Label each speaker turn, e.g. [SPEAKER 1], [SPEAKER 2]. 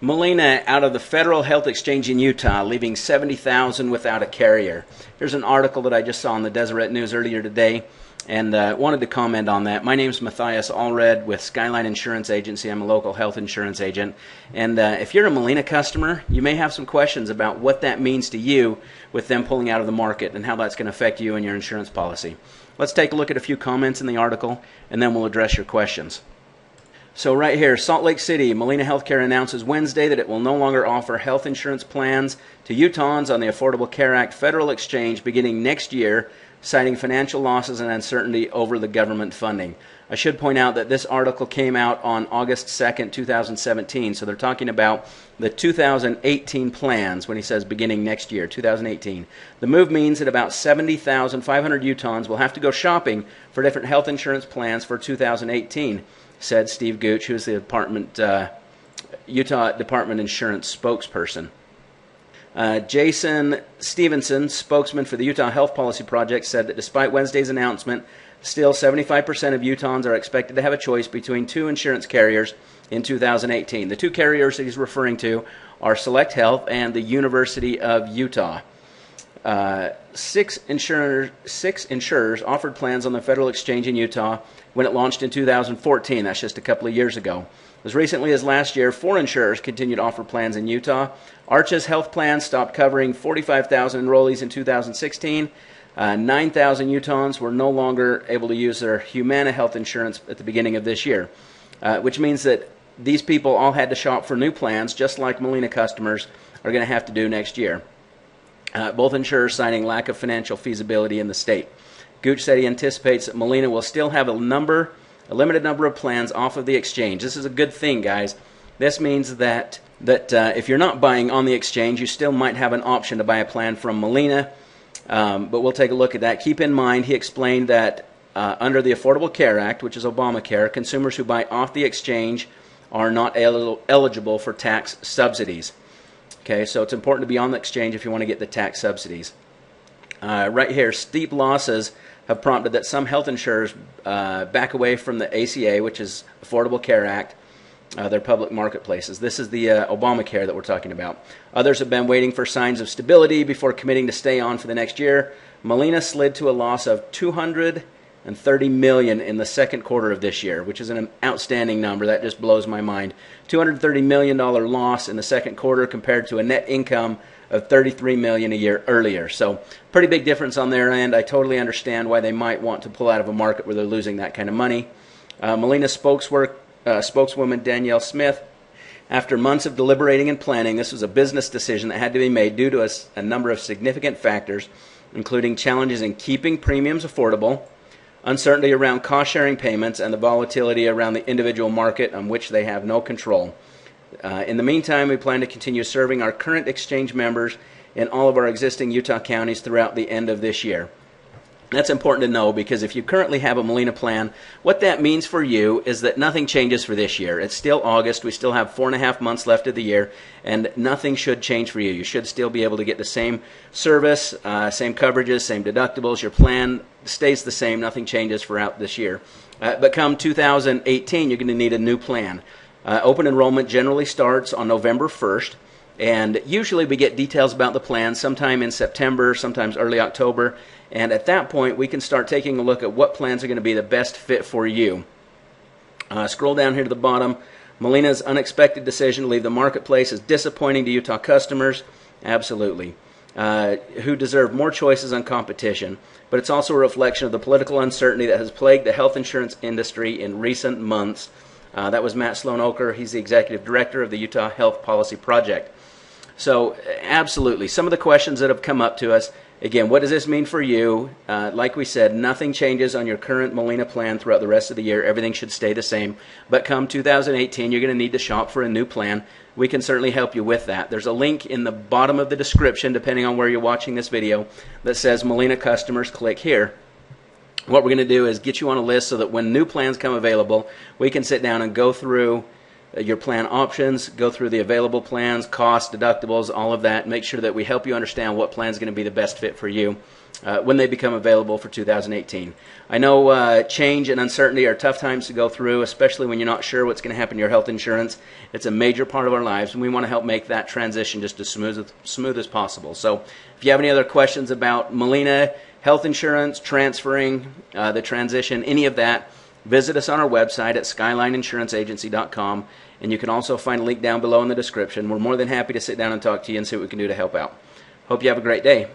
[SPEAKER 1] Molina out of the Federal Health Exchange in Utah, leaving 70,000 without a carrier. Here's an article that I just saw in the Deseret News earlier today, and wanted to comment on that. My name is Matthias Allred with Skyline Insurance Agency. I'm a local health insurance agent. And if you're a Molina customer, you may have some questions about what that means to you with them pulling out of the market and how that's going to affect you and your insurance policy. Let's take a look at a few comments in the article, and then we'll address your questions. So right here, Salt Lake City, Molina Healthcare announces Wednesday that it will no longer offer health insurance plans to Utahns on the Affordable Care Act federal exchange beginning next year, citing financial losses and uncertainty over the government funding. I should point out that this article came out on August 2nd, 2017, so they're talking about the 2018 plans when he says beginning next year, 2018. The move means that about 70,500 Utahns will have to go shopping for different health insurance plans for 2018. Said Steve Gooch, who is the Utah Department Insurance spokesperson. Jason Stevenson, spokesman for the Utah Health Policy Project, said that despite Wednesday's announcement, still 75% of Utahns are expected to have a choice between two insurance carriers in 2018. The two carriers that he's referring to are Select Health and the University of Utah. Six insurers offered plans on the federal exchange in Utah when it launched in 2014. That's just a couple of years ago. As recently as last year, 4 insurers continued to offer plans in Utah. Arch's health plan stopped covering 45,000 enrollees in 2016. 9,000 Utahns were no longer able to use their Humana health insurance at the beginning of this year, which means that these people all had to shop for new plans, just like Molina customers are going to have to do next year. Both insurers citing lack of financial feasibility in the state. Gooch said he anticipates that Molina will still have a limited number of plans off of the exchange. This is a good thing, guys. This means that if you're not buying on the exchange, you still might have an option to buy a plan from Molina, but we'll take a look at that. Keep in mind, he explained that under the Affordable Care Act, which is Obamacare, consumers who buy off the exchange are not eligible for tax subsidies. Okay, so it's important to be on the exchange if you want to get the tax subsidies. Right here, steep losses have prompted that some health insurers back away from the ACA, which is Affordable Care Act, their public marketplaces. This is the Obamacare that we're talking about. Others have been waiting for signs of stability before committing to stay on for the next year. Molina slid to a loss of $230 million in the second quarter of this year, which is an outstanding number. That just blows my mind. $230 million loss in the second quarter compared to a net income of $33 million a year earlier. So pretty big difference on their end. I totally understand why they might want to pull out of a market where they're losing that kind of money. Molina spokeswoman Danielle Smith, after months of deliberating and planning, this was a business decision that had to be made due to a number of significant factors, including challenges in keeping premiums affordable, uncertainty around cost-sharing payments, and the volatility around the individual market on which they have no control. In the meantime, we plan to continue serving our current exchange members in all of our existing Utah counties throughout the end of this year. That's important to know, because if you currently have a Molina plan, what that means for you is that nothing changes for this year. It's still August. We still have 4.5 months left of the year, and nothing should change for you. You should still be able to get the same service, same coverages, same deductibles. Your plan stays the same. Nothing changes throughout this year. But come 2018, you're going to need a new plan. Open enrollment generally starts on November 1st, and usually we get details about the plan sometime in September, sometimes early October, and at that point we can start taking a look at what plans are going to be the best fit for you. Scroll down here to the bottom. Molina's unexpected decision to leave the marketplace is disappointing to Utah customers. Absolutely. Who deserve more choices on competition, but it's also a reflection of the political uncertainty that has plagued the health insurance industry in recent months. That was Matt Sloan-Oker. He's the executive director of the Utah Health Policy Project. So absolutely, some of the questions that have come up to us, again, what does this mean for you? Like we said, nothing changes on your current Molina plan throughout the rest of the year. Everything should stay the same. But come 2018, you're going to need to shop for a new plan. We can certainly help you with that. There's a link in the bottom of the description, depending on where you're watching this video, that says Molina customers, click here. What we're going to do is get you on a list so that when new plans come available, we can sit down and go through your plan options, go through the available plans, costs, deductibles, all of that. Make sure that we help you understand what plan is going to be the best fit for you when they become available for 2018. I know change and uncertainty are tough times to go through, especially when you're not sure what's going to happen to your health insurance. It's a major part of our lives, and we want to help make that transition just as smooth as possible. So if you have any other questions about Molina health insurance, transferring, the transition, any of that, visit us on our website at skylineinsuranceagency.com, and you can also find a link down below in the description. We're more than happy to sit down and talk to you and see what we can do to help out. Hope you have a great day.